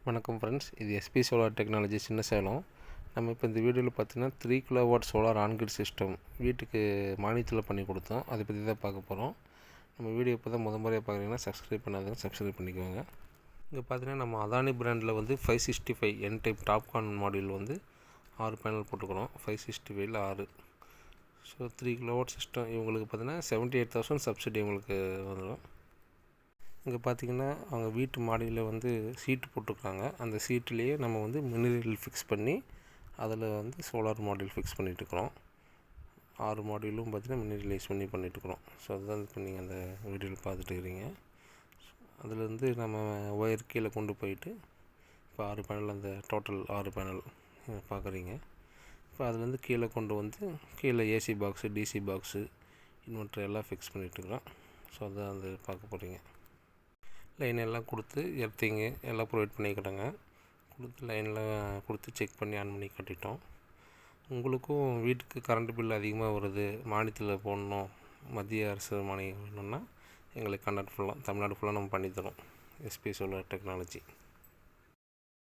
வணக்கம் ஃப்ரெண்ட்ஸ், இது SP solar technology சின்ன சேலம். நம்ம இப்போ இந்த வீடியோவில் பார்த்தீங்கன்னா 3 கிலோவாட் சோலார் ஆன்கிரிட் சிஸ்டம் வீட்டுக்கு மானியத்தில் பண்ணி கொடுத்தோம். அதை பற்றி தான் பார்க்க போகிறோம். நம்ம வீடியோ இப்போ தான் முறையாக பார்க்குறீங்கன்னா சப்ஸ்கிரைப் பண்ணாதவங்க சப்ஸ்கிரைப் பண்ணிக்கோங்க. இங்கே பார்த்தீங்கன்னா நம்ம அதானி பிராண்டில் வந்து 565 என் டைப் டாப்கான் மாடியூல் வந்து 6 பேனல் போட்டுக்கிறோம். 565ல் 6. ஸோ 3 கிலோவாட் சிஸ்டம் இவங்களுக்கு பார்த்தீங்கன்னா 78,000 சப்சிடி உங்களுக்கு வந்துடும். இங்கே பார்த்திங்கன்னா அவங்க வீட்டு மாடியில் வந்து சீட்டு போட்டிருக்காங்க. அந்த சீட்டுலேயே நம்ம வந்து மினரல் ஃபிக்ஸ் பண்ணி அதில் வந்து சோலார் மாடியூல் ஃபிக்ஸ் பண்ணிகிட்ருக்குறோம். 6 மாடியூலும் பார்த்திங்கன்னா மினரலைஸ் பண்ணி பண்ணிகிட்ருக்குறோம். ஸோ அதுதான் இப்போ நீங்கள் அந்த வீடியோவில் பார்த்துட்டு இருக்கிறீங்க. அதுலேருந்து நம்ம ஒயர் கீழே கொண்டு போயிட்டு இப்போ 6 பேனல், அந்த டோட்டல் 6 பேனல் பார்க்குறீங்க. இப்போ அதுலேருந்து கீழே கொண்டு வந்து கீழே AC box, DC box, inverter எல்லாம் ஃபிக்ஸ் பண்ணிகிட்ருக்குறோம். ஸோ அதுதான் அது பார்க்க போகிறீங்க. லைன் எல்லாம் கொடுத்து எர்த்திங்கு எல்லாம் ப்ரொவைட் பண்ணிக்கிட்டோங்க. கொடுத்து லைனில் கொடுத்து செக் பண்ணி ஆன் பண்ணி கட்டிட்டோம். உங்களுக்கும் வீட்டுக்கு கரண்ட் பில் அதிகமாக வருது, மானியத்தில் போடணும், மத்திய அரசு மானியம் வேணும்னா எங்களுக்கு தமிழ்நாடு ஃபுல்லாக நம்ம பண்ணித்தரோம். SP solar technology.